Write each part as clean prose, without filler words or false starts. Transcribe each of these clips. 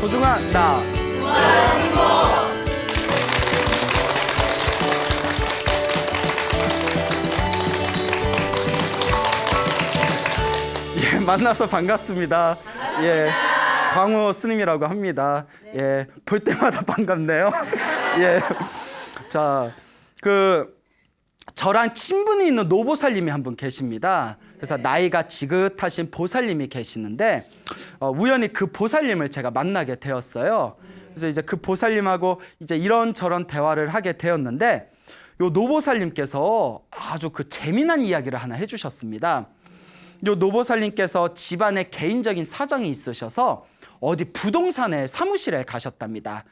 소중한 나. 예, 만나서 반갑습니다. 예, 광우 스님이라고 합니다. 예, 볼 때마다 반갑네요. 예, 자, 저랑 친분이 있는 노보살님이 한 분 계십니다. 그래서 나이가 지긋하신 보살님이 계시는데 우연히 그 보살님을 제가 만나게 되었어요. 그래서 이제 그 보살님하고 이제 이런저런 대화를 하게 되었는데 요 노보살님께서 아주 그 재미난 이야기를 하나 해주셨습니다. 요 노보살님께서 집안에 개인적인 사정이 있으셔서 어디 부동산에 사무실에 가셨답니다.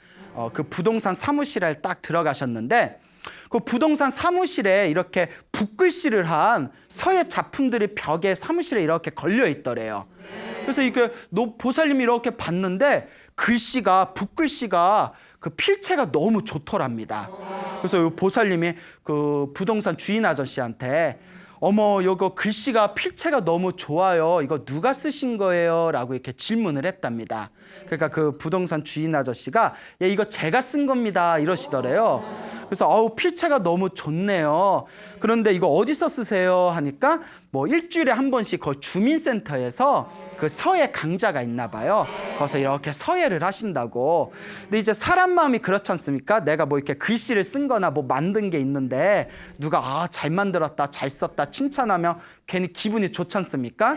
그 부동산 사무실에 딱 들어가셨는데 그 부동산 사무실에 이렇게 붓글씨를 한 서예 작품들이 벽에 사무실에 이렇게 걸려 있더래요. 그래서 이게 보살님이 이렇게 봤는데 붓글씨가 그 필체가 너무 좋더랍니다. 그래서 보살님이 그 부동산 주인 아저씨한테 어머, 이거 글씨가 필체가 너무 좋아요. 이거 누가 쓰신 거예요? 라고 이렇게 질문을 했답니다. 그러니까 그 부동산 주인 아저씨가 예, 이거 제가 쓴 겁니다. 이러시더래요. 그래서 필체가 너무 좋네요. 그런데 이거 어디서 쓰세요? 하니까 뭐 일주일에 한 번씩 그 주민센터에서 그 서예 강좌가 있나 봐요. 거기서 이렇게 서예를 하신다고. 근데 이제 사람 마음이 그렇지 않습니까? 내가 뭐 이렇게 글씨를 쓴 거나 뭐 만든 게 있는데 누가 잘 만들었다, 잘 썼다 칭찬하면 괜히 기분이 좋지 않습니까?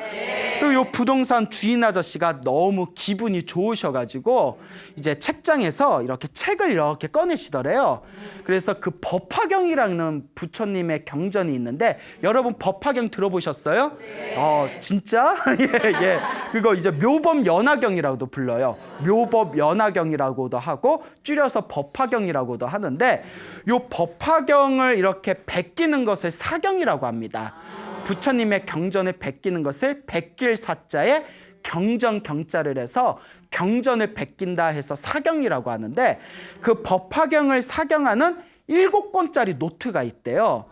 그리고 요 부동산 주인 아저씨가 너무 기분이 좋으셔가지고 이제 책장에서 이렇게 책을 이렇게 꺼내시더래요. 그래서 그 법화경이라는 부처님의 경전이 있는데 여러분 법화경 들어보셨어요? 진짜? 예. 그거 이제 묘법연화경이라고도 불러요. 묘법연화경이라고도 하고 줄여서 법화경이라고도 하는데 요 법화경을 이렇게 베끼는 것을 사경이라고 합니다. 부처님의 경전을 베끼는 것을 베낄 사자에 경전 경자를 해서 경전을 베낀다 해서 사경이라고 하는데 그 법화경을 사경하는 7권짜리 노트가 있대요.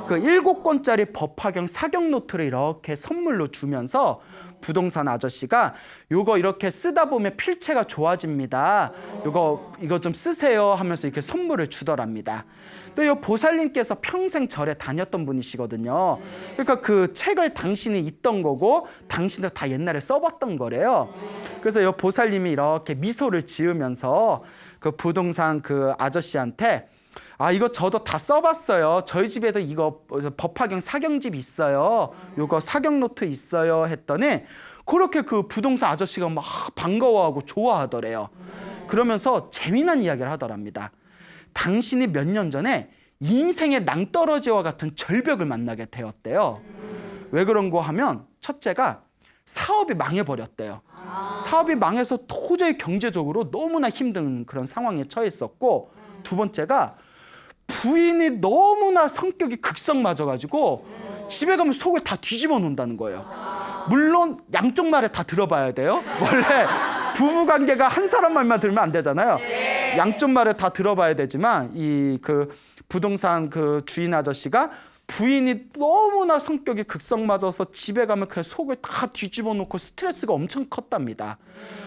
그 7권짜리 법화경 사경 노트를 이렇게 선물로 주면서 부동산 아저씨가 요거 이렇게 쓰다 보면 필체가 좋아집니다. 이거 좀 쓰세요 하면서 이렇게 선물을 주더랍니다. 또 이 보살님께서 평생 절에 다녔던 분이시거든요. 그러니까 그 책을 당신이 있던 거고 당신도 다 옛날에 써봤던 거래요. 그래서 이 보살님이 이렇게 미소를 지으면서 그 부동산 그 아저씨한테 이거 저도 다 써봤어요. 저희 집에도 이거 법화경 사경집 있어요. 요거 사경 노트 있어요. 했더니 그렇게 그 부동산 아저씨가 막 반가워하고 좋아하더래요. 그러면서 재미난 이야기를 하더랍니다. 당신이 몇 년 전에 인생의 낭떠러지와 같은 절벽을 만나게 되었대요. 왜 그런 거 하면 첫째가 사업이 망해버렸대요. 사업이 망해서 도저히 경제적으로 너무나 힘든 그런 상황에 처했었고 두 번째가 부인이 너무나 성격이 극성 맞아가지고 집에 가면 속을 다 뒤집어 놓는다는 거예요. 물론 양쪽 말에 다 들어봐야 돼요. 원래 부부관계가 한 사람 말만 들으면 안 되잖아요. 양쪽 말에 다 들어봐야 되지만 이 그 부동산 그 주인 아저씨가 부인이 너무나 성격이 극성 맞아서 집에 가면 그냥 속을 다 뒤집어 놓고 스트레스가 엄청 컸답니다.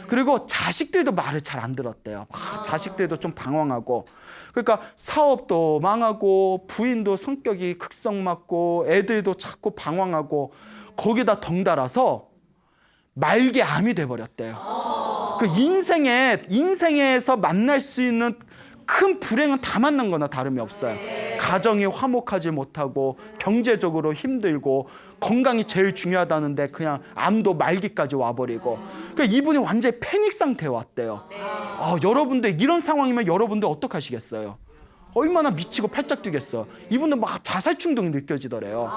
그리고 자식들도 말을 잘 안 들었대요. 자식들도 좀 방황하고. 그러니까 사업도 망하고 부인도 성격이 극성 맞고 애들도 자꾸 방황하고 거기다 덩달아서 말기암이 돼버렸대요. 그 인생에서 만날 수 있는 큰 불행은 다 만난 거나 다름이 없어요. 가정이 화목하지 못하고 경제적으로 힘들고 건강이 제일 중요하다는데 그냥 암도 말기까지 와버리고 그러니까 이분이 완전히 패닉 상태에 왔대요. 여러분들 이런 상황이면 여러분들 어떡하시겠어요? 얼마나 미치고 팔짝 뛰겠어. 이분은 막 자살 충동이 느껴지더래요.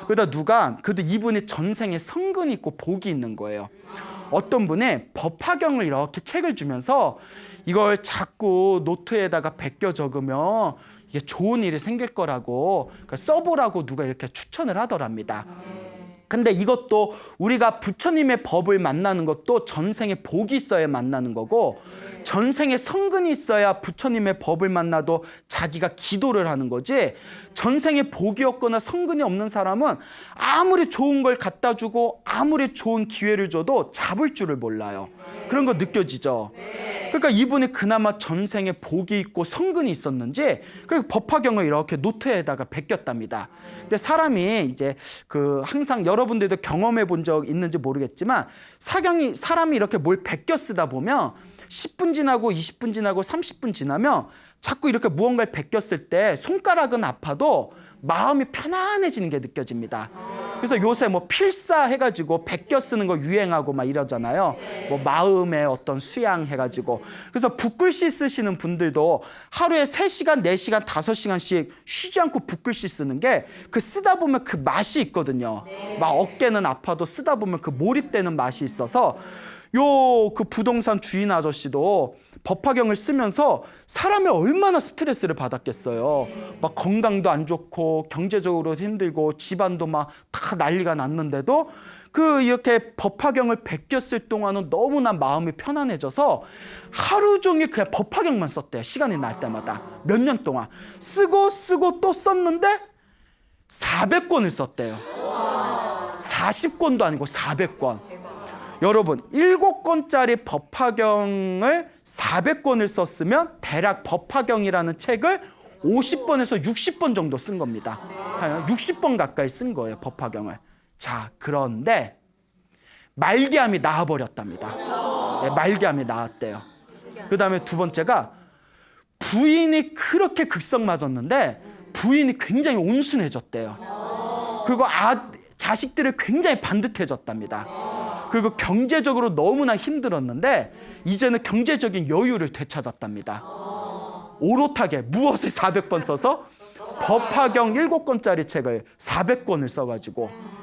그래도 이분이 전생에 성근이 있고 복이 있는 거예요. 어떤 분이 법화경을 이렇게 책을 주면서 이걸 자꾸 노트에다가 베껴 적으면 이게 좋은 일이 생길 거라고 그러니까 써보라고 누가 이렇게 추천을 하더랍니다. 근데 이것도 우리가 부처님의 법을 만나는 것도 전생에 복이 있어야 만나는 거고 전생에 성근이 있어야 부처님의 법을 만나도 자기가 기도를 하는 거지 전생에 복이 없거나 성근이 없는 사람은 아무리 좋은 걸 갖다 주고 아무리 좋은 기회를 줘도 잡을 줄을 몰라요. 그런 거 느껴지죠? 그러니까 이분이 그나마 전생에 복이 있고 성근이 있었는지 그 법화경을 이렇게 노트에다가 베꼈답니다. 근데 사람이 이제 그 항상 여러분들도 경험해 본 적 있는지 모르겠지만 사람이 이렇게 뭘 베껴 쓰다 보면 10분 지나고 20분 지나고 30분 지나면 자꾸 이렇게 무언가를 베꼈을 때 손가락은 아파도 마음이 편안해지는 게 느껴집니다. 그래서 요새 뭐 필사 해가지고 베껴 쓰는 거 유행하고 막 이러잖아요. 뭐 마음의 어떤 수양 해가지고. 그래서 붓글씨 쓰시는 분들도 하루에 3시간, 4시간, 5시간씩 쉬지 않고 붓글씨 쓰는 게 그 쓰다 보면 그 맛이 있거든요. 막 어깨는 아파도 쓰다 보면 그 몰입되는 맛이 있어서 그 부동산 주인 아저씨도 법화경을 쓰면서 사람이 얼마나 스트레스를 받았겠어요. 막 건강도 안 좋고 경제적으로 힘들고 집안도 막 다 난리가 났는데도 이렇게 법화경을 베꼈을 동안은 너무나 마음이 편안해져서 하루 종일 그냥 법화경만 썼대요. 시간이 날 때마다 몇 년 동안 쓰고 또 썼는데 400권을 썼대요. 40권도 아니고 400권. 여러분 7권짜리 법화경을 400권을 썼으면 대략 법화경이라는 책을 50번에서 60번 정도 쓴 겁니다. 60번 가까이 쓴 거예요, 법화경을. 자, 그런데 말기암이 나와버렸답니다. 네, 말기암이 나왔대요. 그 다음에 두 번째가 부인이 그렇게 극성 맞았는데 부인이 굉장히 온순해졌대요. 그리고 자식들이 굉장히 반듯해졌답니다. 그리고 경제적으로 너무나 힘들었는데 이제는 경제적인 여유를 되찾았답니다. 오롯하게 무엇을 400번 써서 법화경 7권짜리 책을 400권을 써가지고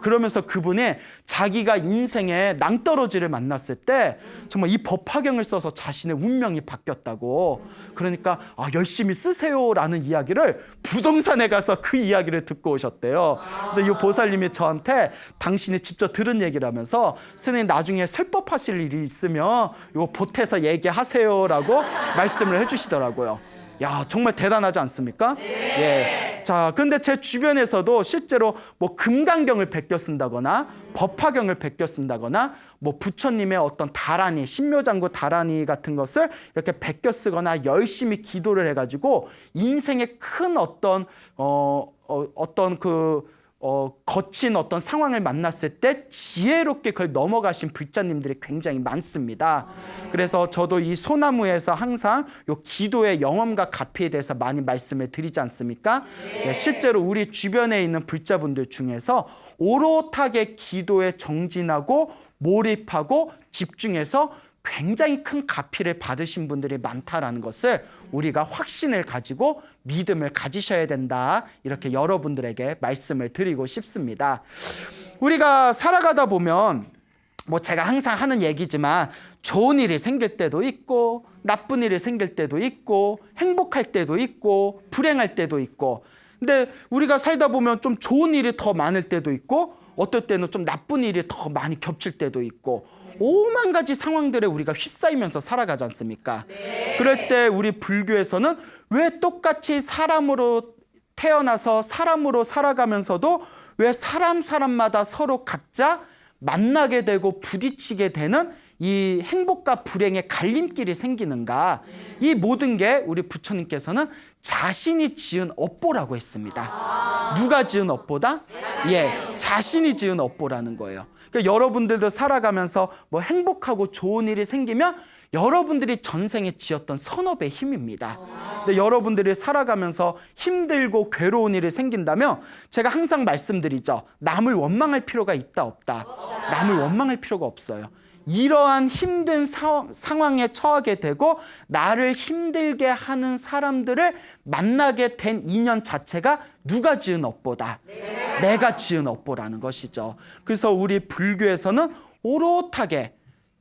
그러면서 그분이 자기가 인생에 낭떠러지를 만났을 때 정말 이 법화경을 써서 자신의 운명이 바뀌었다고. 그러니까 열심히 쓰세요라는 이야기를 부동산에 가서 그 이야기를 듣고 오셨대요. 그래서 이 보살님이 저한테 당신이 직접 들은 얘기를 하면서 스님 나중에 설법하실 일이 있으면 이거 보태서 얘기하세요라고 말씀을 해주시더라고요. 야, 정말 대단하지 않습니까? 네. 예. 자, 근데 제 주변에서도 실제로 뭐 금강경을 베껴 쓴다거나 법화경을 베껴 쓴다거나 뭐 부처님의 어떤 다라니, 신묘장구 다라니 같은 것을 이렇게 베껴 쓰거나 열심히 기도를 해가지고 인생의 큰 어떤 거친 어떤 상황을 만났을 때 지혜롭게 그걸 넘어가신 불자님들이 굉장히 많습니다. 그래서 저도 이 소나무에서 항상 이 기도의 영험과 가피에 대해서 많이 말씀을 드리지 않습니까? 네, 실제로 우리 주변에 있는 불자분들 중에서 오롯하게 기도에 정진하고 몰입하고 집중해서 굉장히 큰 가피를 받으신 분들이 많다라는 것을 우리가 확신을 가지고 믿음을 가지셔야 된다. 이렇게 여러분들에게 말씀을 드리고 싶습니다. 우리가 살아가다 보면 뭐 제가 항상 하는 얘기지만 좋은 일이 생길 때도 있고 나쁜 일이 생길 때도 있고 행복할 때도 있고 불행할 때도 있고 근데 우리가 살다 보면 좀 좋은 일이 더 많을 때도 있고 어떨 때는 좀 나쁜 일이 더 많이 겹칠 때도 있고 오만 가지 상황들에 우리가 휩싸이면서 살아가지 않습니까? 네. 그럴 때 우리 불교에서는 왜 똑같이 사람으로 태어나서 사람으로 살아가면서도 왜 사람마다 서로 각자 만나게 되고 부딪히게 되는 이 행복과 불행의 갈림길이 생기는가? 이 모든 게 우리 부처님께서는 자신이 지은 업보라고 했습니다. 누가 지은 업보다? 예, 자신이 지은 업보라는 거예요. 그러니까 여러분들도 살아가면서 뭐 행복하고 좋은 일이 생기면 여러분들이 전생에 지었던 선업의 힘입니다. 근데 여러분들이 살아가면서 힘들고 괴로운 일이 생긴다면 제가 항상 말씀드리죠. 남을 원망할 필요가 있다 없다. 남을 원망할 필요가 없어요. 이러한 힘든 상황에 처하게 되고 나를 힘들게 하는 사람들을 만나게 된 인연 자체가 누가 지은 업보다 내가 지은 업보라는 것이죠. 그래서 우리 불교에서는 오롯하게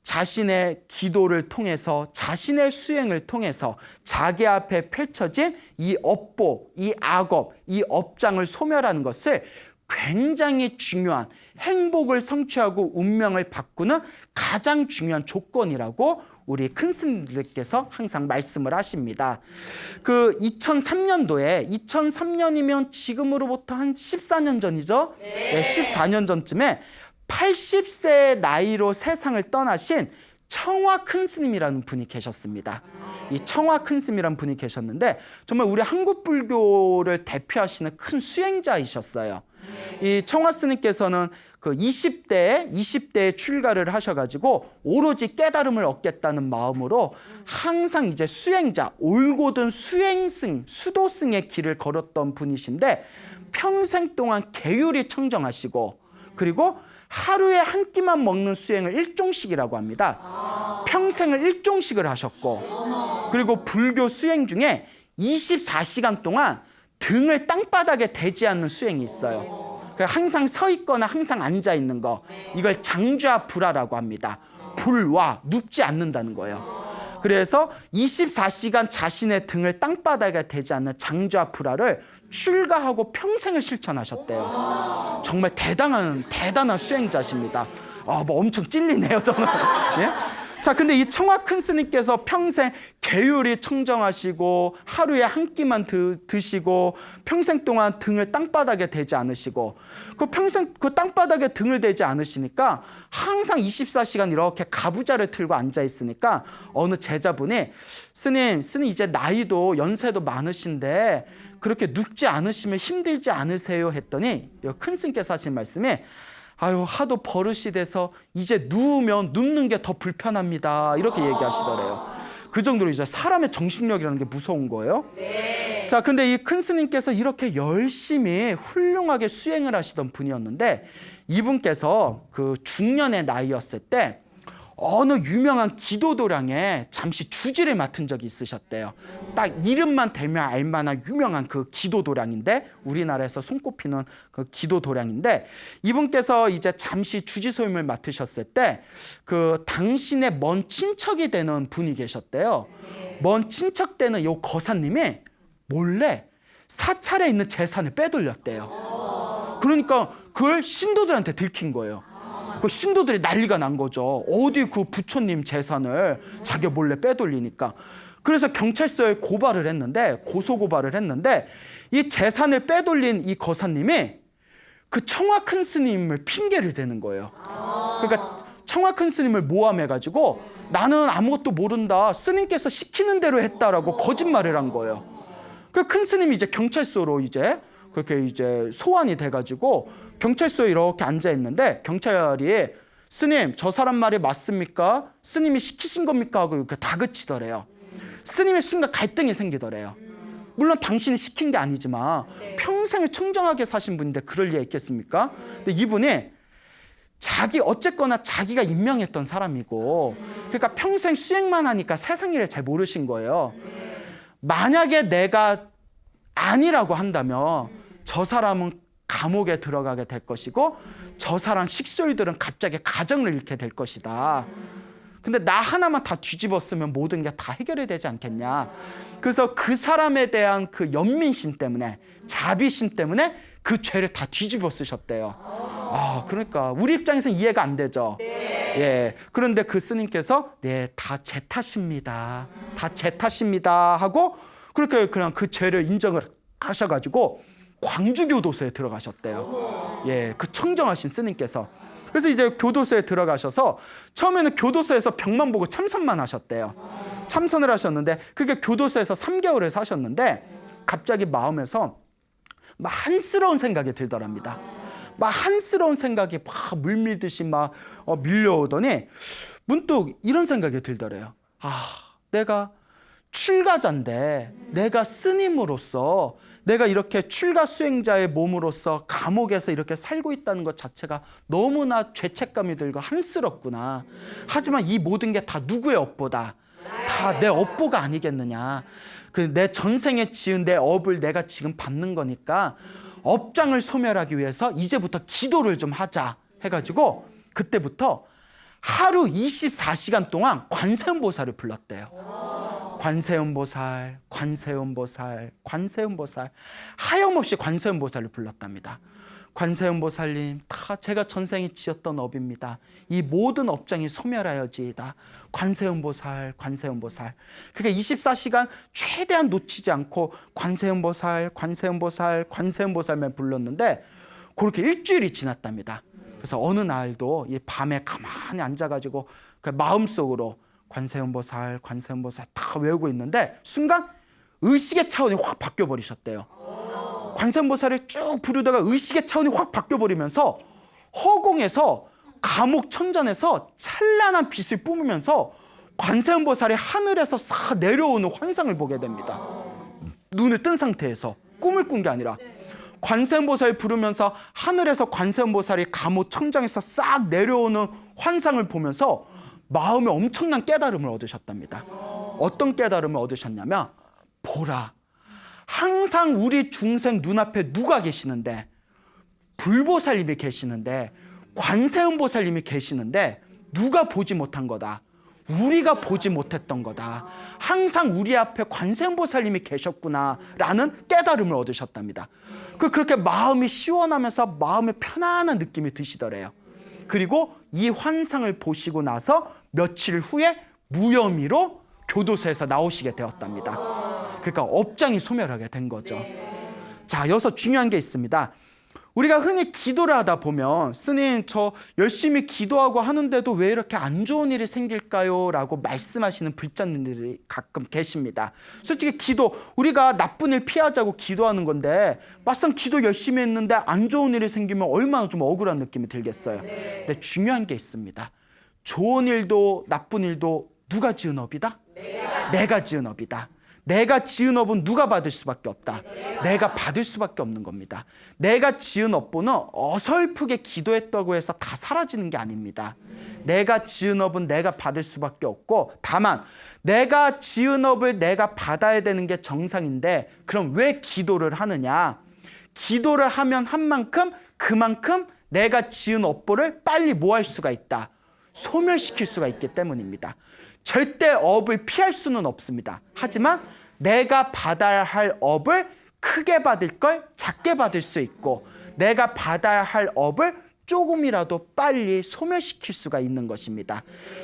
자신의 기도를 통해서 자신의 수행을 통해서 자기 앞에 펼쳐진 이 업보, 이 악업, 이 업장을 소멸하는 것을 굉장히 중요한 행복을 성취하고 운명을 바꾸는 가장 중요한 조건이라고 우리 큰 스님들께서 항상 말씀을 하십니다. 그 2003년이면 지금으로부터 한 14년 전이죠. 네, 14년 전쯤에 80세의 나이로 세상을 떠나신 청화 큰 스님이라는 분이 계셨습니다. 이 청화 큰 스님이라는 분이 계셨는데 정말 우리 한국 불교를 대표하시는 큰 수행자이셨어요. 이 청화 스님께서는 그 20대에 출가를 하셔가지고 오로지 깨달음을 얻겠다는 마음으로 항상 이제 수행자, 올곧은 수행승, 수도승의 길을 걸었던 분이신데 평생 동안 계율이 청정하시고 그리고 하루에 한 끼만 먹는 수행을 일종식이라고 합니다. 평생을 일종식을 하셨고 그리고 불교 수행 중에 24시간 동안 등을 땅바닥에 대지 않는 수행이 있어요. 항상 서 있거나 항상 앉아 있는 거, 이걸 장좌 불화라고 합니다. 불와 눕지 않는다는 거예요. 그래서 24시간 자신의 등을 땅바닥에 대지 않는 장좌 불화를 출가하고 평생을 실천하셨대요. 정말 대단한 수행자십니다. 뭐 엄청 찔리네요, 저는. 예? 자, 근데 이 청화 큰 스님께서 평생 계율이 청정하시고 하루에 한 끼만 드시고 평생 동안 등을 땅바닥에 대지 않으시고 평생 그 땅바닥에 등을 대지 않으시니까 항상 24시간 이렇게 가부좌를 틀고 앉아 있으니까 어느 제자분이 스님 이제 나이도 연세도 많으신데 그렇게 눕지 않으시면 힘들지 않으세요? 했더니 큰 스님께서 하신 말씀이 아유, 하도 버릇이 돼서 이제 눕는 게 더 불편합니다. 이렇게 얘기하시더래요. 그 정도로 이제 사람의 정신력이라는 게 무서운 거예요. 네. 자, 근데 이 큰 스님께서 이렇게 열심히 훌륭하게 수행을 하시던 분이었는데 이분께서 그 중년의 나이였을 때 어느 유명한 기도도량에 잠시 주지를 맡은 적이 있으셨대요. 딱 이름만 대면 알만한 유명한 그 기도도량인데 우리나라에서 손꼽히는 그 기도도량인데 이분께서 이제 잠시 주지 소임을 맡으셨을 때 그 당신의 먼 친척이 되는 분이 계셨대요. 먼 친척 되는 요 거사님이 몰래 사찰에 있는 재산을 빼돌렸대요. 그러니까 그걸 신도들한테 들킨 거예요. 그 신도들이 난리가 난 거죠. 어디 그 부처님 재산을 자기 몰래 빼돌리니까. 그래서 경찰서에 고소 고발을 했는데 이 재산을 빼돌린 이 거사님이 그 청화 큰 스님을 핑계를 대는 거예요. 그러니까 청화 큰 스님을 모함해가지고 나는 아무것도 모른다. 스님께서 시키는 대로 했다라고 거짓말을 한 거예요. 그 큰 스님이 이제 경찰서로 그렇게 소환이 돼가지고 경찰서에 이렇게 앉아 있는데 경찰이 스님 저 사람 말이 맞습니까? 스님이 시키신 겁니까? 하고 이렇게 다그치더래요. 스님의 순간 갈등이 생기더래요. 물론 당신이 시킨 게 아니지만 평생을 청정하게 사신 분인데 그럴 리가 있겠습니까? 근데 이분이 어쨌거나 자기가 임명했던 사람이고 그러니까 평생 수행만 하니까 세상 일을 잘 모르신 거예요. 만약에 내가 아니라고 한다면 저 사람은 감옥에 들어가게 될 것이고 저 사람 식솔들은 갑자기 가정을 잃게 될 것이다. 근데 나 하나만 다 뒤집었으면 모든 게 다 해결이 되지 않겠냐. 그래서 그 사람에 대한 그 연민심 때문에 자비심 때문에 그 죄를 다 뒤집어 쓰셨대요. 그러니까 우리 입장에서는 이해가 안 되죠. 예. 그런데 그 스님께서 다 제 탓입니다. 다 제 탓입니다 하고 그렇게 그냥 그 죄를 인정을 하셔가지고 광주교도소에 들어가셨대요. 예, 그 청정하신 스님께서. 그래서 이제 교도소에 들어가셔서 처음에는 교도소에서 병만 보고 참선만 하셨대요. 참선을 하셨는데 그게 교도소에서 3개월을 사셨는데 갑자기 마음에서 막 한스러운 생각이 들더랍니다. 막 한스러운 생각이 막 물밀듯이 막 밀려오더니 문득 이런 생각이 들더래요. 내가 출가자인데 내가 스님으로서 내가 이렇게 출가 수행자의 몸으로서 감옥에서 이렇게 살고 있다는 것 자체가 너무나 죄책감이 들고 한스럽구나. 하지만 이 모든 게 다 누구의 업보다? 다 내 업보가 아니겠느냐. 내 전생에 지은 내 업을 내가 지금 받는 거니까 업장을 소멸하기 위해서 이제부터 기도를 좀 하자 해가지고 그때부터 하루 24시간 동안 관세음보살을 불렀대요. 관세음보살, 관세음보살, 관세음보살. 하염없이 관세음보살을 불렀답니다. 관세음보살님, 다 제가 전생에 지었던 업입니다. 이 모든 업장이 소멸하여지이다. 관세음보살, 관세음보살. 그게 24시간 최대한 놓치지 않고 관세음보살, 관세음보살, 관세음보살만 불렀는데 그렇게 일주일이 지났답니다. 그래서 어느 날도 이 밤에 가만히 앉아가지고 그 마음속으로 관세음보살 다 외우고 있는데 순간 의식의 차원이 확 바뀌어버리셨대요. 관세음보살을 쭉 부르다가 의식의 차원이 확 바뀌어버리면서 허공에서 감옥 천전에서 찬란한 빛을 뿜으면서 관세음보살이 하늘에서 싹 내려오는 환상을 보게 됩니다. 눈을 뜬 상태에서 꿈을 꾼 게 아니라 관세음보살 부르면서 하늘에서 관세음보살이 감옥 천장에서 싹 내려오는 환상을 보면서 마음에 엄청난 깨달음을 얻으셨답니다. 어떤 깨달음을 얻으셨냐면 보라, 항상 우리 중생 눈앞에 누가 계시는데 불보살님이 계시는데 관세음보살님이 계시는데 누가 보지 못한 거다. 우리가 보지 못했던 거다. 항상 우리 앞에 관세음보살님이 계셨구나라는 깨달음을 얻으셨답니다. 그렇게 마음이 시원하면서 마음에 편안한 느낌이 드시더래요. 그리고 이 환상을 보시고 나서 며칠 후에 무혐의로 교도소에서 나오시게 되었답니다. 그러니까 업장이 소멸하게 된 거죠. 자, 여기서 중요한 게 있습니다. 우리가 흔히 기도를 하다 보면 스님 저 열심히 기도하고 하는데도 왜 이렇게 안 좋은 일이 생길까요? 라고 말씀하시는 불자님들이 가끔 계십니다. 솔직히 기도, 우리가 나쁜 일 피하자고 기도하는 건데 막상 기도 열심히 했는데 안 좋은 일이 생기면 얼마나 좀 억울한 느낌이 들겠어요. 근데 중요한 게 있습니다. 좋은 일도 나쁜 일도 누가 지은 업이다? 내가 지은 업이다. 내가 지은 업은 누가 받을 수밖에 없다. 내가 받을 수밖에 없는 겁니다. 내가 지은 업보는 어설프게 기도했다고 해서 다 사라지는 게 아닙니다. 내가 지은 업은 내가 받을 수밖에 없고 다만 내가 지은 업을 내가 받아야 되는 게 정상인데 그럼 왜 기도를 하느냐? 기도를 하면 한 만큼 그만큼 내가 지은 업보를 빨리 뭐 할 수가 있다? 소멸시킬 수가 있기 때문입니다. 절대 업을 피할 수는 없습니다. 하지만 내가 받아야 할 업을 크게 받을 걸 작게 받을 수 있고 내가 받아야 할 업을 조금이라도 빨리 소멸시킬 수가 있는 것입니다.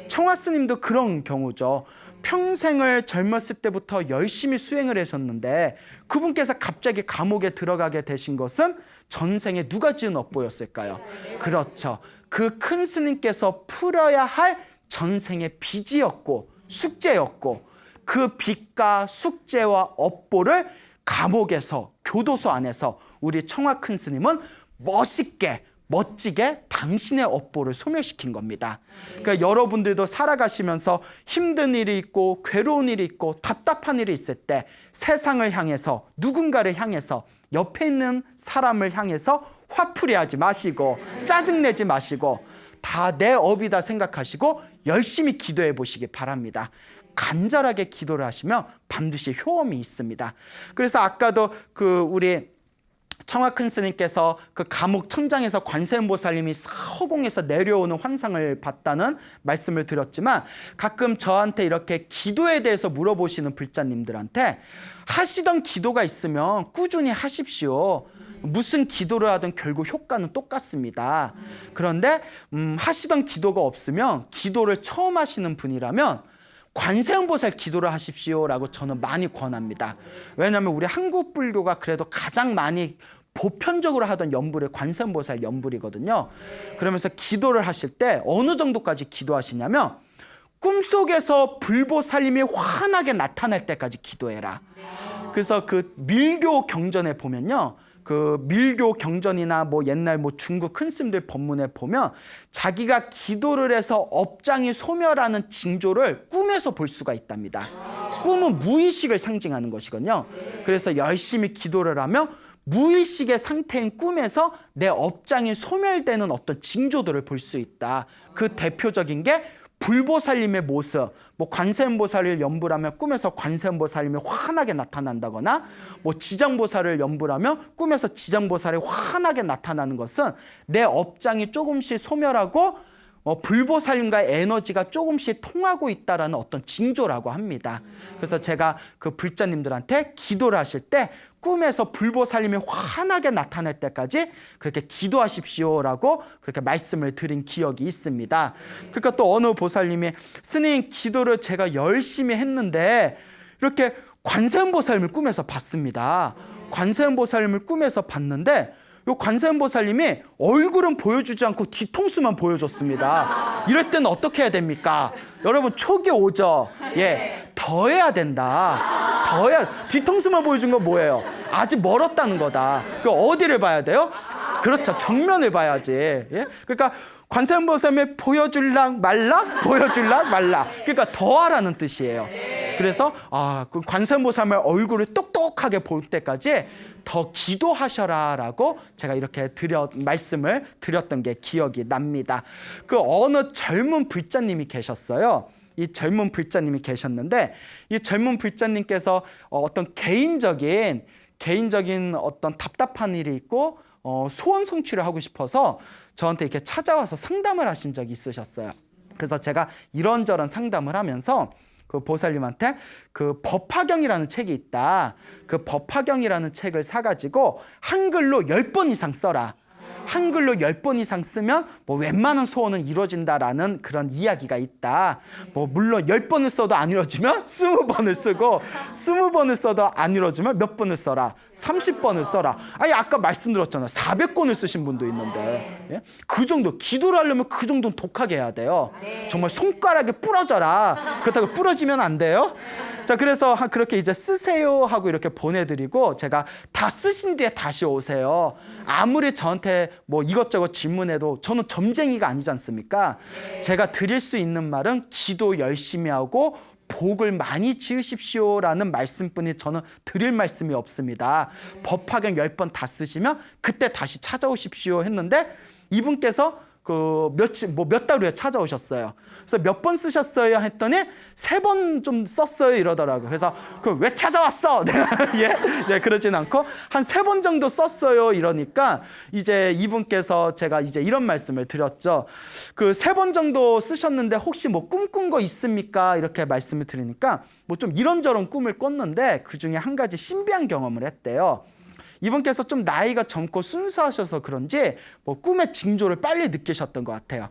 청화 스님도 그런 경우죠. 평생을 젊었을 때부터 열심히 수행을 하셨는데 그분께서 갑자기 감옥에 들어가게 되신 것은 전생에 누가 지은 업보였을까요? 그렇죠. 그 큰 스님께서 풀어야 할 전생의 빚이었고 숙제였고 그 빚과 숙제와 업보를 감옥에서 교도소 안에서 우리 청화 큰 스님은 멋지게 당신의 업보를 소멸시킨 겁니다. 그러니까 여러분들도 살아가시면서 힘든 일이 있고 괴로운 일이 있고 답답한 일이 있을 때 세상을 향해서 누군가를 향해서 옆에 있는 사람을 향해서 화풀이하지 마시고 짜증내지 마시고 다 내 업이다 생각하시고 열심히 기도해 보시기 바랍니다. 간절하게 기도를 하시면 반드시 효험이 있습니다. 그래서 아까도 우리 청화 큰 스님께서 그 감옥 천장에서 관세음보살님이 허공에서 내려오는 환상을 봤다는 말씀을 드렸지만 가끔 저한테 이렇게 기도에 대해서 물어보시는 불자님들한테 하시던 기도가 있으면 꾸준히 하십시오. 무슨 기도를 하든 결국 효과는 똑같습니다. 그런데 하시던 기도가 없으면 기도를 처음 하시는 분이라면 관세음보살 기도를 하십시오라고 저는 많이 권합니다. 왜냐하면 우리 한국 불교가 그래도 가장 많이 보편적으로 하던 연불이 관세음보살 연불이거든요. 그러면서 기도를 하실 때 어느 정도까지 기도하시냐면 꿈속에서 불보살님이 환하게 나타날 때까지 기도해라. 그래서 그 밀교 경전에 보면요. 그 밀교 경전이나 뭐 옛날 뭐 중국 큰 스님들 법문에 보면 자기가 기도를 해서 업장이 소멸하는 징조를 꿈에서 볼 수가 있답니다. 꿈은 무의식을 상징하는 것이거든요. 그래서 열심히 기도를 하면 무의식의 상태인 꿈에서 내 업장이 소멸되는 어떤 징조들을 볼 수 있다. 그 대표적인 게 불보살님의 모습, 뭐 관세음보살을 연불하면 꿈에서 관세음보살님이 환하게 나타난다거나 뭐 지장보살을 연불하면 꿈에서 지장보살이 환하게 나타나는 것은 내 업장이 조금씩 소멸하고 불보살님과의 에너지가 조금씩 통하고 있다라는 어떤 징조라고 합니다. 그래서 제가 그 불자님들한테 기도를 하실 때 꿈에서 불보살님이 환하게 나타날 때까지 그렇게 기도하십시오라고 그렇게 말씀을 드린 기억이 있습니다. 그러니까 또 어느 보살님이 스님 기도를 제가 열심히 했는데 이렇게 관세음보살님을 꿈에서 봤습니다. 관세음보살님을 꿈에서 봤는데 요 관세음 보살님이 얼굴은 보여주지 않고 뒤통수만 보여줬습니다. 이럴 때는 어떻게 해야 됩니까? 여러분 촉이 오죠? 예, 더 해야 된다. 더 해야, 뒤통수만 보여준 건 뭐예요? 아직 멀었다는 거다. 그 어디를 봐야 돼요? 그렇죠. 정면을 봐야지. 예? 그러니까 관세음 보살님이 보여줄랑 말라? 보여줄랑 말라. 그러니까 더 하라는 뜻이에요. 그래서 그 관세음 보살님의 얼굴을 똑똑하게 볼 때까지 더 기도하셔라라고 제가 이렇게 말씀을 드렸던 게 기억이 납니다. 그 어느 젊은 불자님이 계셨어요. 이 젊은 불자님이 계셨는데 이 젊은 불자님께서 어떤 개인적인 어떤 답답한 일이 있고 소원 성취를 하고 싶어서 저한테 이렇게 찾아와서 상담을 하신 적이 있으셨어요. 그래서 제가 이런저런 상담을 하면서 그 보살님한테 그 법화경이라는 책이 있다. 그 법화경이라는 책을 사가지고 한글로 10번 이상 써라. 한글로 10번 이상 쓰면 뭐 웬만한 소원은 이루어진다라는 그런 이야기가 있다. 뭐 물론 10번을 써도 안 이루어지면 20번을 쓰고 20번을 써도 안 이루어지면 몇 번을 써라? 30번을 써라. 아니 아까 말씀드렸잖아요. 400권을 쓰신 분도 있는데 예? 그 정도 기도를 하려면 그 정도는 독하게 해야 돼요. 정말 손가락에 부러져라. 그렇다고 부러지면 안 돼요. 자, 그래서 그렇게 이제 쓰세요 하고 이렇게 보내드리고 제가 다 쓰신 뒤에 다시 오세요. 아무리 저한테 뭐 이것저것 질문해도 저는 점쟁이가 아니지 않습니까? 제가 드릴 수 있는 말은 기도 열심히 하고 복을 많이 지으십시오라는 말씀뿐이 저는 드릴 말씀이 없습니다. 법화경 10번 다 쓰시면 그때 다시 찾아오십시오 했는데 이분께서 몇 달 후에 찾아오셨어요. 그래서 몇 번 쓰셨어요 했더니 3번 좀 썼어요 이러더라고요. 그래서 왜 찾아왔어? 내가 예, 그러진 않고 한 3번 정도 썼어요 이러니까 이제 이분께서 제가 이제 이런 말씀을 드렸죠. 그 3번 정도 쓰셨는데 혹시 뭐 꿈꾼 거 있습니까? 이렇게 말씀을 드리니까 뭐 좀 이런저런 꿈을 꿨는데 그 중에 한 가지 신비한 경험을 했대요. 이분께서 좀 나이가 젊고 순수하셔서 그런지 뭐 꿈의 징조를 빨리 느끼셨던 것 같아요.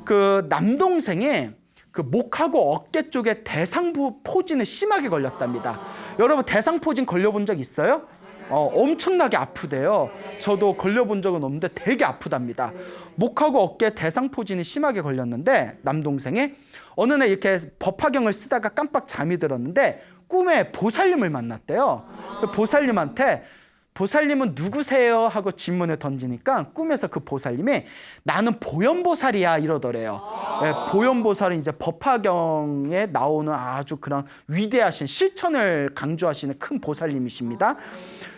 그 남동생이 그 목하고 어깨 쪽에 대상포진에 심하게 걸렸답니다. 여러분 대상포진 걸려본 적 있어요? 엄청나게 아프대요. 저도 걸려본 적은 없는데 되게 아프답니다. 목하고 어깨에 대상포진이 심하게 걸렸는데 남동생이 어느 날 이렇게 법화경을 쓰다가 깜빡 잠이 들었는데 꿈에 보살님을 만났대요. 보살님한테 보살님은 누구세요? 하고 질문을 던지니까 꿈에서 그 보살님이 나는 보현보살이야 이러더래요. 네, 보현보살은 이제 법화경에 나오는 아주 그런 위대하신 실천을 강조하시는 큰 보살님이십니다.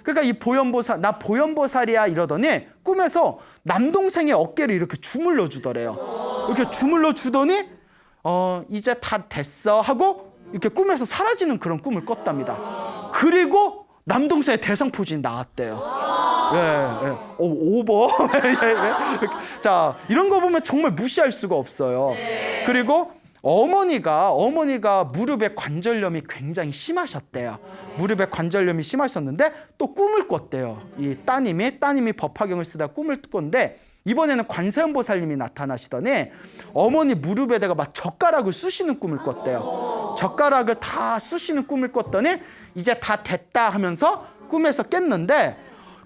그러니까 이 보현보살, 나 보현보살이야 이러더니 꿈에서 남동생의 어깨를 이렇게 주물러 주더래요. 이렇게 주물러 주더니 이제 다 됐어 하고 이렇게 꿈에서 사라지는 그런 꿈을 꿨답니다. 그리고 남동생의 대상포진이 나왔대요. 예. 오버. 자, 이런 거 보면 정말 무시할 수가 없어요. 그리고 어머니가 무릎에 관절염이 굉장히 심하셨대요. 무릎에 관절염이 심하셨는데 또 꿈을 꿨대요. 이 따님이 법화경을 쓰다 꿈을 꿨는데 이번에는 관세음 보살님이 나타나시더니 어머니 무릎에다가 막 젓가락을 쑤시는 꿈을 꿨대요. 젓가락을 다 쑤시는 꿈을 꿨더니 이제 다 됐다 하면서 꿈에서 깼는데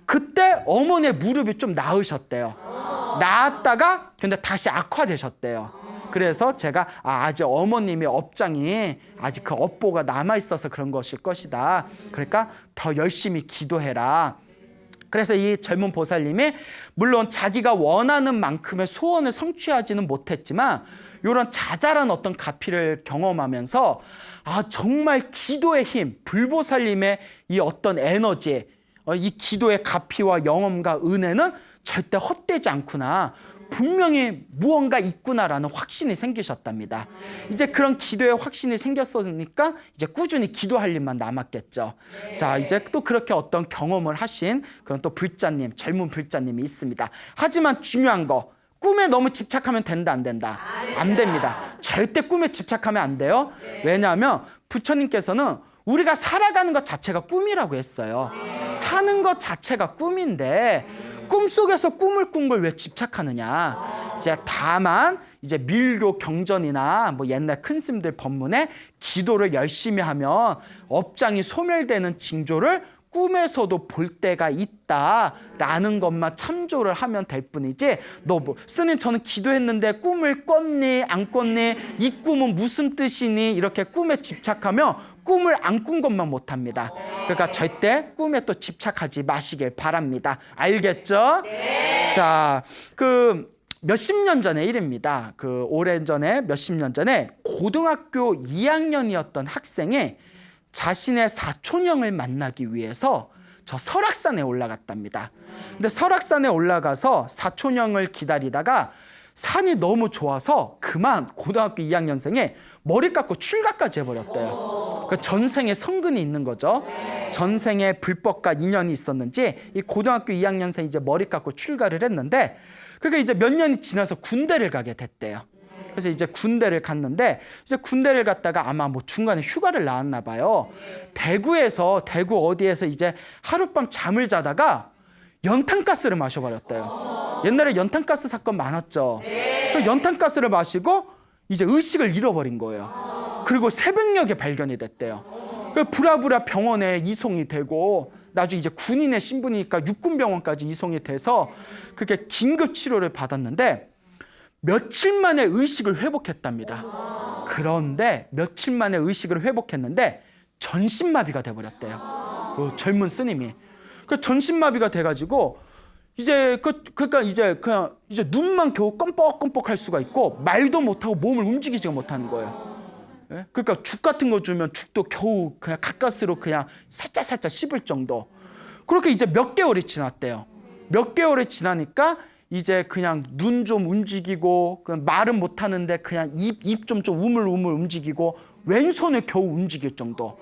그때 어머니의 무릎이 좀 나으셨대요. 나았다가 근데 다시 악화되셨대요. 그래서 제가 아직 어머님의 업장이 아직 그 업보가 남아있어서 그런 것일 것이다. 그러니까 더 열심히 기도해라. 그래서 이 젊은 보살님이 물론 자기가 원하는 만큼의 소원을 성취하지는 못했지만 이런 자잘한 어떤 가피를 경험하면서 정말 기도의 힘, 불보살님의 이 어떤 에너지, 이 기도의 가피와 영험과 은혜는 절대 헛되지 않구나. 분명히 무언가 있구나라는 확신이 생기셨답니다. 이제 그런 기도의 확신이 생겼으니까 이제 꾸준히 기도할 일만 남았겠죠. 자, 이제 또 그렇게 어떤 경험을 하신 그런 또 불자님, 젊은 불자님이 있습니다. 하지만 중요한 거, 꿈에 너무 집착하면 된다, 안 된다? 안 됩니다. 절대 꿈에 집착하면 안 돼요. 왜냐하면 부처님께서는 우리가 살아가는 것 자체가 꿈이라고 했어요. 사는 것 자체가 꿈인데 꿈속에서 꿈을 꾼 걸 왜 집착하느냐. 이제 다만 이제 밀교 경전이나 뭐 옛날 큰 스님들 법문에 기도를 열심히 하면 업장이 소멸되는 징조를 꿈에서도 볼 때가 있다라는 것만 참조를 하면 될 뿐이지, 너 뭐 스님 저는 기도했는데 꿈을 꿨니 안 꿨니, 이 꿈은 무슨 뜻이니, 이렇게 꿈에 집착하면 꿈을 안 꾼 것만 못합니다. 그러니까 절대 꿈에 또 집착하지 마시길 바랍니다. 알겠죠? 네. 자, 몇십 년 전의 일입니다. 오래전에 몇십 년 전에 고등학교 2학년이었던 학생이 자신의 사촌형을 만나기 위해서 저 설악산에 올라갔답니다. 근데 설악산에 올라가서 사촌형을 기다리다가 산이 너무 좋아서 그만 고등학교 2학년생이 머리 깎고 출가까지 해버렸대요. 그 전생에 성근이 있는 거죠. 전생에 불법과 인연이 있었는지 이 고등학교 2학년생이 이제 머리 깎고 출가를 했는데, 그게 이제 몇 년이 지나서 군대를 가게 됐대요. 그래서 이제 군대를 갔는데, 이제 군대를 갔다가 아마 뭐 중간에 휴가를 나왔나 봐요. 대구 어디에서 이제 하룻밤 잠을 자다가 연탄가스를 마셔버렸대요. 옛날에 연탄가스 사건 많았죠. 그 연탄가스를 마시고 이제 의식을 잃어버린 거예요. 그리고 새벽녘에 발견이 됐대요. 부랴부랴 병원에 이송이 되고, 나중에 이제 군인의 신분이니까 육군병원까지 이송이 돼서 그게 긴급 치료를 받았는데 며칠 만에 의식을 회복했답니다. 그런데 며칠 만에 의식을 회복했는데 전신마비가 돼버렸대요. 그 젊은 스님이. 그 전신마비가 돼가지고 이제 그러니까 이제 그냥 이제 눈만 겨우 껌뻑껌뻑 할 수가 있고 말도 못하고 몸을 움직이지가 못하는 거예요. 예? 그러니까 죽 같은 거 주면 죽도 겨우 그냥 가까스로 그냥 살짝 씹을 정도. 그렇게 이제 몇 개월이 지났대요. 몇 개월이 지나니까 이제 그냥 눈 좀 움직이고, 그냥 말은 못 하는데 그냥 입 좀 우물우물 움직이고, 왼손을 겨우 움직일 정도.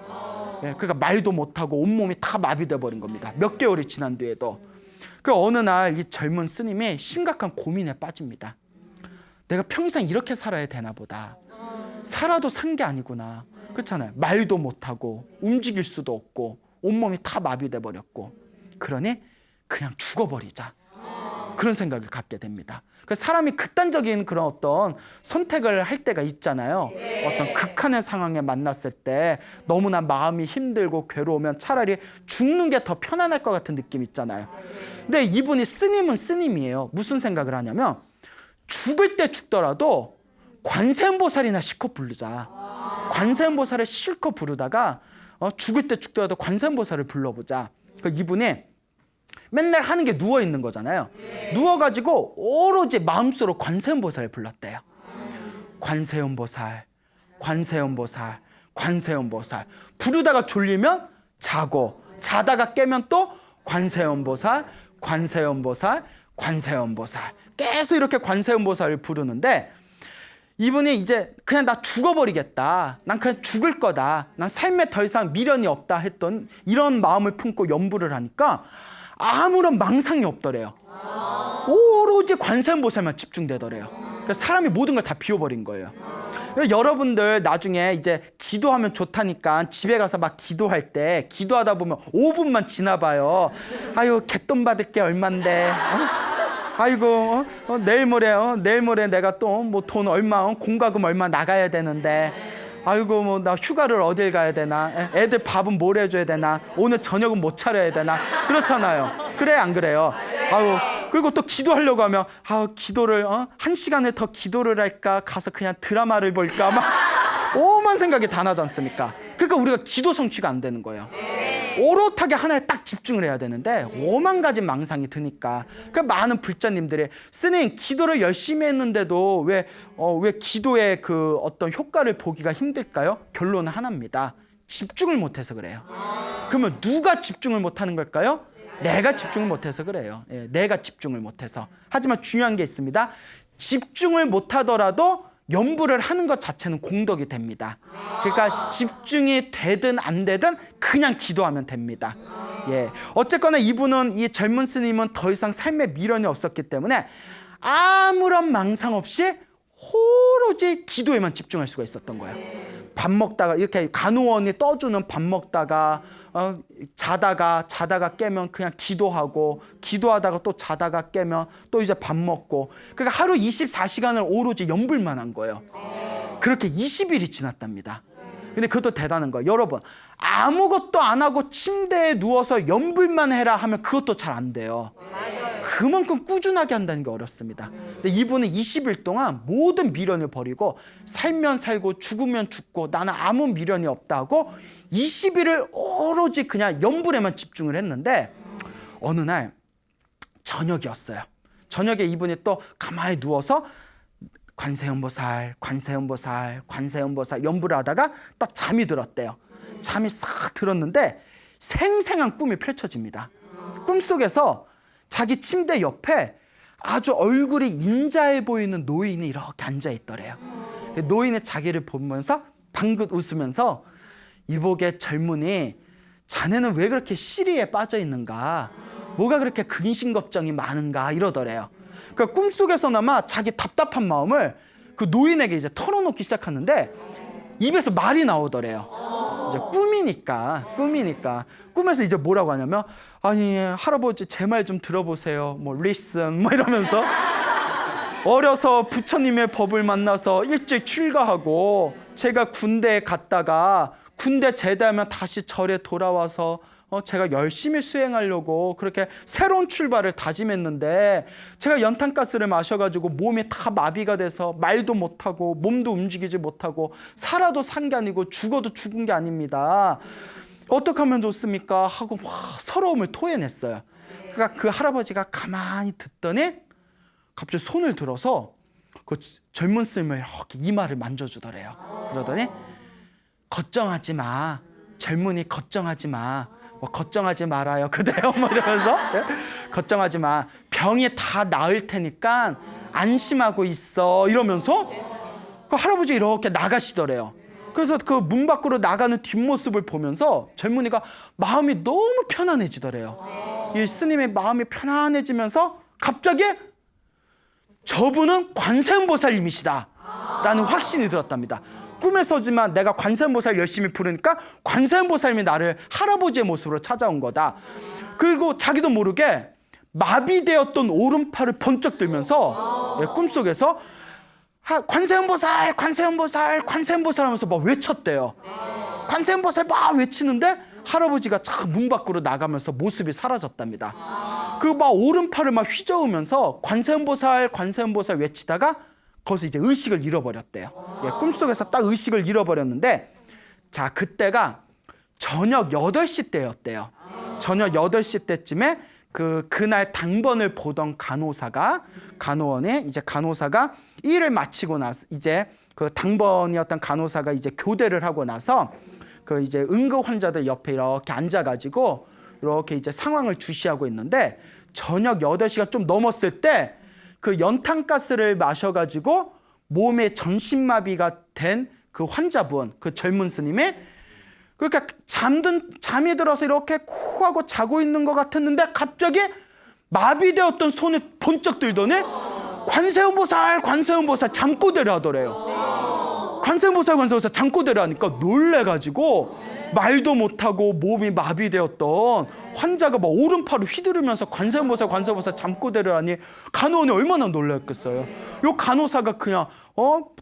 예, 그러니까 말도 못 하고 온몸이 다 마비돼 버린 겁니다. 몇 개월이 지난 뒤에도. 그 어느 날 이 젊은 스님이 심각한 고민에 빠집니다. 내가 평생 이렇게 살아야 되나 보다. 살아도 산 게 아니구나. 그렇잖아요. 말도 못 하고 움직일 수도 없고 온몸이 다 마비돼 버렸고, 그러니 그냥 죽어버리자. 그런 생각을 갖게 됩니다. 사람이 극단적인 그런 어떤 선택을 할 때가 있잖아요. 어떤 극한의 상황에 만났을 때 너무나 마음이 힘들고 괴로우면 차라리 죽는 게 더 편안할 것 같은 느낌 있잖아요. 근데 이분이 스님은 스님이에요. 무슨 생각을 하냐면, 죽을 때 죽더라도 관세음보살이나 실컷 부르자. 관세음보살을 실컷 부르다가 죽을 때 죽더라도 관세음보살을 불러보자. 이분이 맨날 하는 게 누워 있는 거잖아요. 누워가지고 오로지 마음속으로 관세음보살을 불렀대요. 관세음보살, 관세음보살, 관세음보살. 부르다가 졸리면 자고, 자다가 깨면 또 관세음보살, 관세음보살, 관세음보살. 계속 이렇게 관세음보살을 부르는데, 이분이 이제 그냥 나 죽어버리겠다, 난 그냥 죽을 거다, 난 삶에 더 이상 미련이 없다 했던 이런 마음을 품고 연부를 하니까 아무런 망상이 없더래요. 오로지 관세음보살만 집중되더래요. 그러니까 사람이 모든 걸 다 비워버린 거예요. 여러분들 나중에 이제 기도하면 좋다니까 집에 가서 막 기도할 때 기도하다 보면 5분만 지나봐요. 아유, 갯돈 받을 게 얼만데, 아이고, 내일 모레 내가 또 뭐 돈 얼마, 공과금 얼마 나가야 되는데, 아이고, 뭐 나 휴가를 어딜 가야 되나, 애들 밥은 뭘 해줘야 되나, 오늘 저녁은 못 차려야 되나, 그렇잖아요. 그래 안 그래요? 아유, 그리고 또 기도하려고 하면 기도를 1시간을 더 기도를 할까, 가서 그냥 드라마를 볼까, 막 오만 생각이 다 나지 않습니까? 그러니까 우리가 기도 성취가 안 되는 거예요. 오롯하게 하나에 딱 집중을 해야 되는데 오만 가지 망상이 드니까. 그 많은 불자님들이 스님 기도를 열심히 했는데도 왜 기도의 그 어떤 효과를 보기가 힘들까요? 결론은 하나입니다. 집중을 못해서 그래요. 그러면 누가 집중을 못하는 걸까요? 내가 집중을 못해서 그래요. 예, 내가 집중을 못해서. 하지만 중요한 게 있습니다. 집중을 못하더라도 연부를 하는 것 자체는 공덕이 됩니다. 그러니까 집중이 되든 안 되든 그냥 기도하면 됩니다. 예, 어쨌거나 이 젊은 스님은 더 이상 삶에 미련이 없었기 때문에 아무런 망상 없이 오로지 기도에만 집중할 수가 있었던 거예요. 밥 먹다가 이렇게 간호원이 떠주는 밥 먹다가 자다가 깨면 그냥 기도하고, 기도하다가 또 자다가 깨면 또 이제 밥 먹고, 그러니까 하루 24시간을 오로지 연불만 한 거예요. 그렇게 20일이 지났답니다. 근데 그것도 대단한 거예요. 여러분, 아무것도 안 하고 침대에 누워서 염불만 해라 하면 그것도 잘 안 돼요. 그만큼 꾸준하게 한다는 게 어렵습니다. 근데 이분은 20일 동안 모든 미련을 버리고 살면 살고 죽으면 죽고 나는 아무 미련이 없다고 20일을 오로지 그냥 염불에만 집중을 했는데 어느 날 저녁이었어요. 저녁에 이분이 또 가만히 누워서 관세음보살, 관세음보살, 관세음보살 연불을 하다가 딱 잠이 들었대요. 잠이 싹 들었는데 생생한 꿈이 펼쳐집니다. 꿈속에서 자기 침대 옆에 아주 얼굴이 인자해 보이는 노인이 이렇게 앉아있더래요. 노인이 자기를 보면서 방긋 웃으면서 이복의 젊은이, 자네는 왜 그렇게 시리에 빠져 있는가? 뭐가 그렇게 근심걱정이 많은가? 이러더래요. 그러니까 꿈속에서나마 자기 답답한 마음을 그 노인에게 이제 털어놓기 시작하는데 입에서 말이 나오더래요. 이제 꿈이니까. 꿈에서 이제 뭐라고 하냐면, 아니, 할아버지 제 말 좀 들어보세요. 뭐 listen 뭐 이러면서 어려서 부처님의 법을 만나서 일찍 출가하고 제가 군대에 갔다가 군대 제대하면 다시 절에 돌아와서 제가 열심히 수행하려고 그렇게 새로운 출발을 다짐했는데 제가 연탄가스를 마셔가지고 몸이 다 마비가 돼서 말도 못하고 몸도 움직이지 못하고 살아도 산 게 아니고 죽어도 죽은 게 아닙니다. 어떻게 하면 좋습니까? 하고 막 서러움을 토해냈어요. 그러니까 그 할아버지가 가만히 듣더니 갑자기 손을 들어서 그 젊은 스님을 이렇게 이마를 만져주더래요. 그러더니 걱정하지 마. 젊은이 걱정하지 마. 뭐 걱정하지 말아요. 그대요. 뭐 이러면서 걱정하지 마. 병이 다 나을 테니까 안심하고 있어. 이러면서 그 할아버지 이렇게 나가시더래요. 그래서 그 문 밖으로 나가는 뒷모습을 보면서 젊은이가 마음이 너무 편안해지더래요. 이 스님의 마음이 편안해지면서 갑자기 저분은 관세음보살님이시다 라는 확신이 들었답니다. 꿈에서지만 내가 관세음보살 열심히 부르니까 관세음보살님이 나를 할아버지의 모습으로 찾아온 거다. 그리고 자기도 모르게 마비되었던 오른팔을 번쩍 들면서 꿈속에서 관세음보살, 관세음보살, 관세음보살 하면서 막 외쳤대요. 관세음보살 막 외치는데 할아버지가 참 문 밖으로 나가면서 모습이 사라졌답니다. 그 막 오른팔을 막 휘저으면서 관세음보살, 관세음보살 외치다가 거기서 이제 의식을 잃어버렸대요. 꿈속에서 딱 의식을 잃어버렸는데, 자, 그때가 저녁 8시 때였대요. 저녁 8시 때쯤에 그날 당번을 보던 간호원이 일을 마치고 나서 이제 그 당번이었던 간호사가 이제 교대를 하고 나서 그 이제 응급 환자들 옆에 이렇게 앉아가지고 이렇게 이제 상황을 주시하고 있는데 저녁 8시가 좀 넘었을 때 그 연탄가스를 마셔가지고 몸에 전신마비가 된 그 환자분, 그 젊은 스님이 그러니까 잠이 들어서 이렇게 코 하고 자고 있는 것 같았는데 갑자기 마비되었던 손을 번쩍 들더니 관세음보살 잠꼬대를 하더래요. 관세음보살 잠꼬대를 하니까 놀래가지고 말도 못하고 몸이 마비되었던 환자가 막 오른팔을 휘두르면서 관세음보살 잠꼬대를 하니 간호원이 얼마나 놀랐겠어요. 요 간호사가 그냥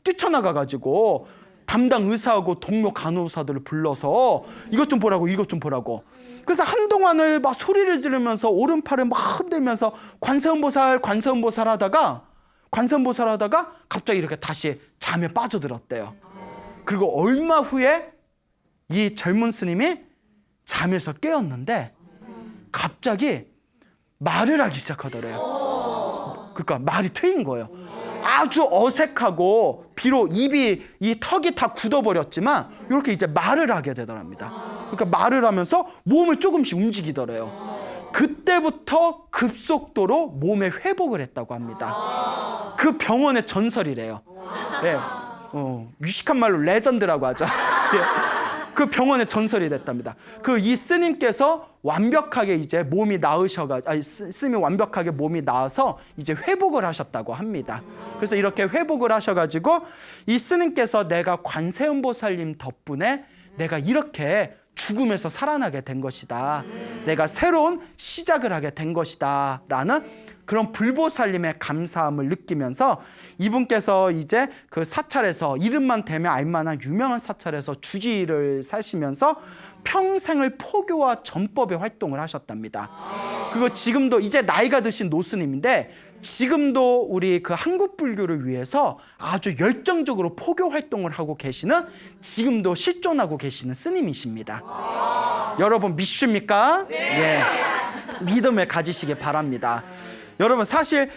뛰쳐나가가지고 담당 의사하고 동료 간호사들을 불러서 이것 좀 보라고. 그래서 한동안을 막 소리를 지르면서 오른팔을 막 흔들면서 관세음보살 하다가 갑자기 이렇게 다시 잠에 빠져들었대요. 그리고 얼마 후에 이 젊은 스님이 잠에서 깨었는데 갑자기 말을 하기 시작하더래요. 그러니까 말이 트인 거예요. 아주 어색하고 비록 이 턱이 다 굳어버렸지만 이렇게 이제 말을 하게 되더랍니다. 그러니까 말을 하면서 몸을 조금씩 움직이더래요. 그때부터 급속도로 몸에 회복을 했다고 합니다. 그 병원의 전설이래요. 네. 유식한 말로 레전드라고 하죠. 그 병원의 전설이 됐답니다. 이 스님께서 완벽하게 이제 몸이 스님이 완벽하게 몸이 나아서 이제 회복을 하셨다고 합니다. 그래서 이렇게 회복을 하셔가지고 이 스님께서 내가 관세음보살님 덕분에 내가 이렇게 죽음에서 살아나게 된 것이다. 내가 새로운 시작을 하게 된 것이다. 라는 그런 불보살님의 감사함을 느끼면서 이분께서 이제 그 사찰에서 이름만 대면 알만한 유명한 사찰에서 주지를 사시면서 평생을 포교와 전법의 활동을 하셨답니다. 그리고 지금도 이제 나이가 드신 노스님인데 지금도 우리 그 한국 불교를 위해서 아주 열정적으로 포교 활동을 하고 계시는, 지금도 실존하고 계시는 스님이십니다. 여러분 믿습니까? 네. 예. 믿음을 가지시기 바랍니다. 여러분 사실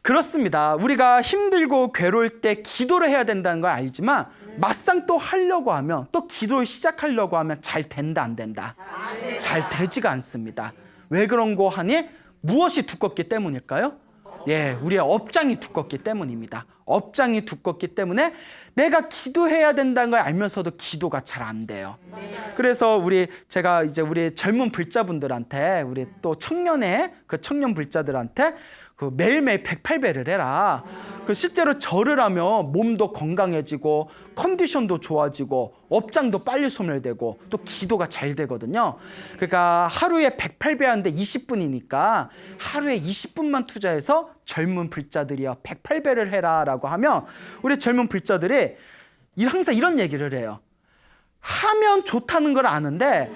그렇습니다. 우리가 힘들고 괴로울 때 기도를 해야 된다는 걸 알지만 막상 또 하려고 하면, 또 기도를 시작하려고 하면 잘 된다 안 된다? 잘 되지가 않습니다. 왜 그런 거 하니? 무엇이 두껍기 때문일까요? 예, 우리의 업장이 두껍기 때문입니다. 업장이 두껍기 때문에 내가 기도해야 된다는 걸 알면서도 기도가 잘 안 돼요. 그래서 제가 이제 우리 젊은 불자분들한테, 우리 또 청년의 그 청년 불자들한테 그 매일매일 108배를 해라. 그 실제로 절을 하면 몸도 건강해지고 컨디션도 좋아지고 업장도 빨리 소멸되고 또 기도가 잘 되거든요. 그러니까 하루에 108배 하는데 20분이니까 하루에 20분만 투자해서 젊은 불자들이요 108배를 해라 라고 하면, 우리 젊은 불자들이 항상 이런 얘기를 해요. 하면 좋다는 걸 아는데,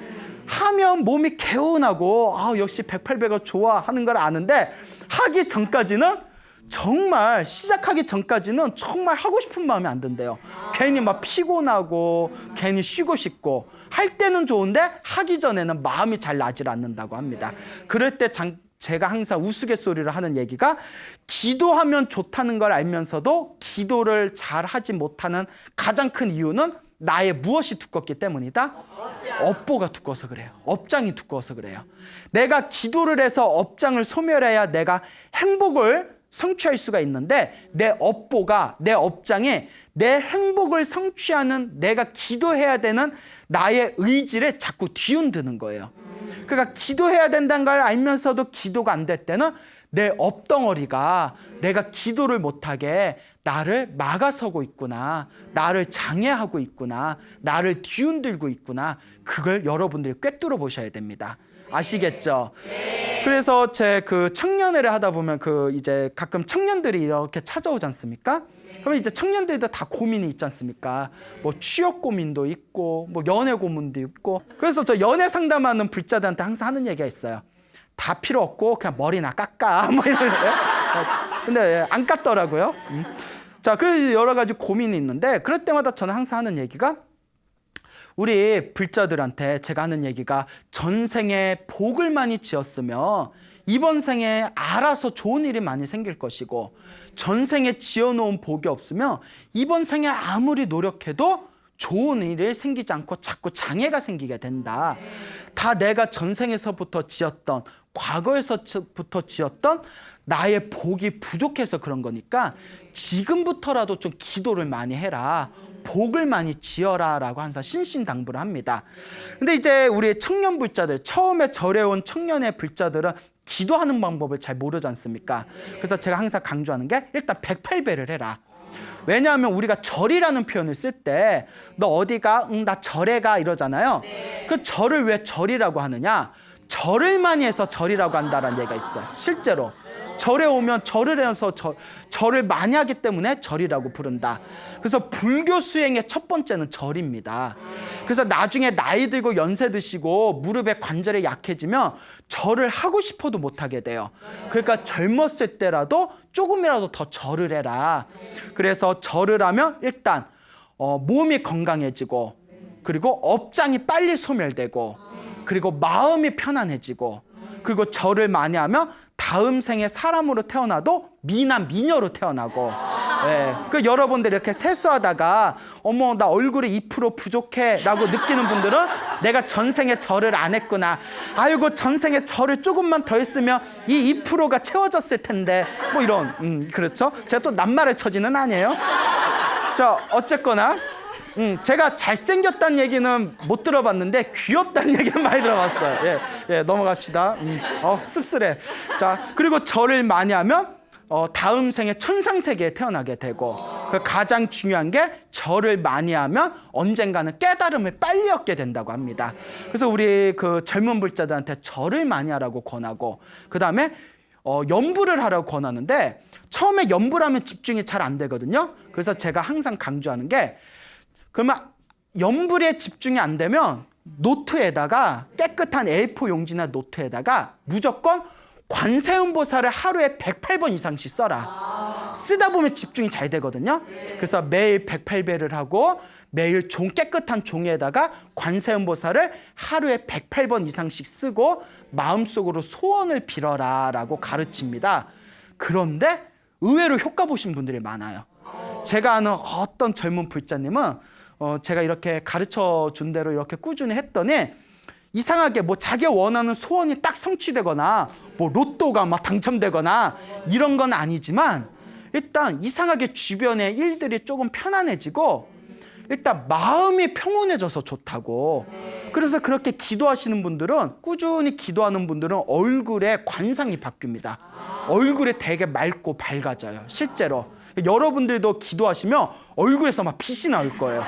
하면 몸이 개운하고 역시 108배가 좋아 하는 걸 아는데, 하기 전까지는 정말, 시작하기 전까지는 정말 하고 싶은 마음이 안 든대요. 괜히 막 피곤하고 괜히 쉬고 싶고, 할 때는 좋은데 하기 전에는 마음이 잘 나질 않는다고 합니다. 그럴 때 제가 항상 우스갯소리를 하는 얘기가, 기도하면 좋다는 걸 알면서도 기도를 잘 하지 못하는 가장 큰 이유는 나의 무엇이 두껍기 때문이다? 업보가 두꺼워서 그래요. 업장이 두꺼워서 그래요. 내가 기도를 해서 업장을 소멸해야 내가 행복을 성취할 수가 있는데, 내 업보가, 내 업장에 내 행복을 성취하는, 내가 기도해야 되는 나의 의지를 자꾸 뒤흔드는 거예요. 그러니까 기도해야 된다는 걸 알면서도 기도가 안 될 때는 내 업덩어리가 내가 기도를 못하게 나를 막아서고 있구나, 나를 장애하고 있구나, 나를 뒤흔들고 있구나. 그걸 여러분들이 꿰뚫어 보셔야 됩니다. 아시겠죠? 그래서 제 그 청년회를 하다 보면 이제 가끔 청년들이 이렇게 찾아오지 않습니까? 그러면 이제 청년들도 다 고민이 있지 않습니까? 뭐 취업 고민도 있고, 뭐 연애 고민도 있고. 그래서 저 연애 상담하는 불자들한테 항상 하는 얘기가 있어요. 다 필요 없고 그냥 머리나 깎아. 뭐 이런 거예요. 근데 안 깎더라고요. 자, 그 여러 가지 고민이 있는데, 그럴 때마다 저는 항상 하는 얘기가, 우리 불자들한테 제가 하는 얘기가, 전생에 복을 많이 지었으면 이번 생에 알아서 좋은 일이 많이 생길 것이고, 전생에 지어놓은 복이 없으면 이번 생에 아무리 노력해도 좋은 일이 생기지 않고 자꾸 장애가 생기게 된다. 다 내가 전생에서부터 지었던, 과거에서부터 지었던 나의 복이 부족해서 그런 거니까 지금부터라도 좀 기도를 많이 해라, 복을 많이 지어라 라고 항상 신신당부를 합니다. 근데 이제 우리 청년 불자들, 처음에 절에 온 청년의 불자들은 기도하는 방법을 잘 모르지 않습니까? 그래서 제가 항상 강조하는 게, 일단 108배를 해라. 왜냐하면 우리가 절이라는 표현을 쓸 때 너 어디가? 나 절에 가 이러잖아요. 그 절을 왜 절이라고 하느냐? 절을 많이 해서 절이라고 한다는 얘기가 있어요. 실제로 절에 오면 절을 해서 절을 많이 하기 때문에 절이라고 부른다. 그래서 불교 수행의 첫 번째는 절입니다. 그래서 나중에 나이 들고 연세 드시고 무릎에 관절이 약해지면 절을 하고 싶어도 못하게 돼요. 그러니까 젊었을 때라도 조금이라도 더 절을 해라. 그래서 절을 하면 일단 몸이 건강해지고, 그리고 업장이 빨리 소멸되고, 그리고 마음이 편안해지고, 그리고 절을 많이 하면 다음 생에 사람으로 태어나도 미남 미녀로 태어나고, 예. 그 여러분들 이렇게 세수하다가 어머 나 얼굴이 2% 부족해 라고 느끼는 분들은 내가 전생에 절을 안 했구나, 아이고 전생에 절을 조금만 더 했으면 이 2%가 채워졌을 텐데, 뭐 이런, 그렇죠? 제가 또 낱말의 처지는 아니에요. 자, 어쨌거나 제가 잘생겼다는 얘기는 못 들어봤는데 귀엽다는 얘기는 많이 들어봤어요. 예, 넘어갑시다. 씁쓸해. 자, 그리고 절을 많이 하면 다음 생에 천상세계에 태어나게 되고, 그 가장 중요한 게 절을 많이 하면 언젠가는 깨달음을 빨리 얻게 된다고 합니다. 그래서 우리 그 젊은 불자들한테 절을 많이 하라고 권하고, 그 다음에 연불을 하라고 권하는데 처음에 연불 하면 집중이 잘 안 되거든요. 그래서 제가 항상 강조하는 게 그러면 연불에 집중이 안 되면 노트에다가 깨끗한 A4 용지나 노트에다가 무조건 관세음보살을 하루에 108번 이상씩 써라. 쓰다 보면 집중이 잘 되거든요. 그래서 매일 108배를 하고 매일 깨끗한 종이에다가 관세음보살을 하루에 108번 이상씩 쓰고 마음속으로 소원을 빌어라 라고 가르칩니다. 그런데 의외로 효과 보신 분들이 많아요. 제가 아는 어떤 젊은 불자님은 제가 이렇게 가르쳐 준 대로 이렇게 꾸준히 했더니 이상하게 뭐 자기 원하는 소원이 딱 성취되거나 뭐 로또가 막 당첨되거나 이런 건 아니지만 일단 이상하게 주변의 일들이 조금 편안해지고 일단 마음이 평온해져서 좋다고. 그래서 그렇게 기도하시는 분들은, 꾸준히 기도하는 분들은 얼굴에 관상이 바뀝니다. 얼굴이 되게 맑고 밝아져요, 실제로. 여러분들도 기도하시면 얼굴에서 막 빛이 나올 거예요.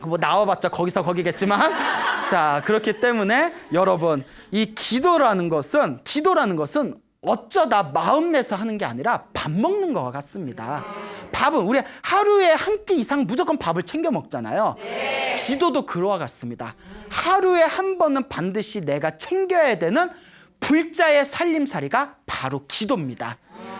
뭐 나와봤자 거기서 거기겠지만 자, 그렇기 때문에 여러분, 이 기도라는 것은 어쩌다 마음 내서 하는 게 아니라 밥 먹는 것과 같습니다. 밥은 우리 하루에 한 끼 이상 무조건 밥을 챙겨 먹잖아요. 기도도 그와 같습니다. 하루에 한 번은 반드시 내가 챙겨야 되는 불자의 살림살이가 바로 기도입니다.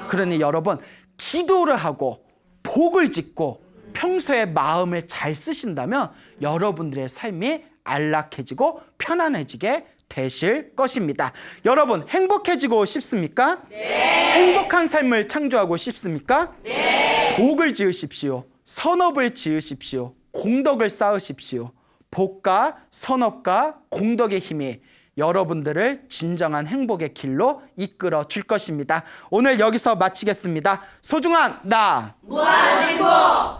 그러니 여러분, 기도를 하고 복을 짓고 평소에 마음을 잘 쓰신다면 여러분들의 삶이 안락해지고 편안해지게 되실 것입니다. 여러분, 행복해지고 싶습니까? 네. 행복한 삶을 창조하고 싶습니까? 네. 복을 지으십시오. 선업을 지으십시오. 공덕을 쌓으십시오. 복과 선업과 공덕의 힘이 여러분들을 진정한 행복의 길로 이끌어 줄 것입니다. 오늘 여기서 마치겠습니다. 소중한 나 무한행복.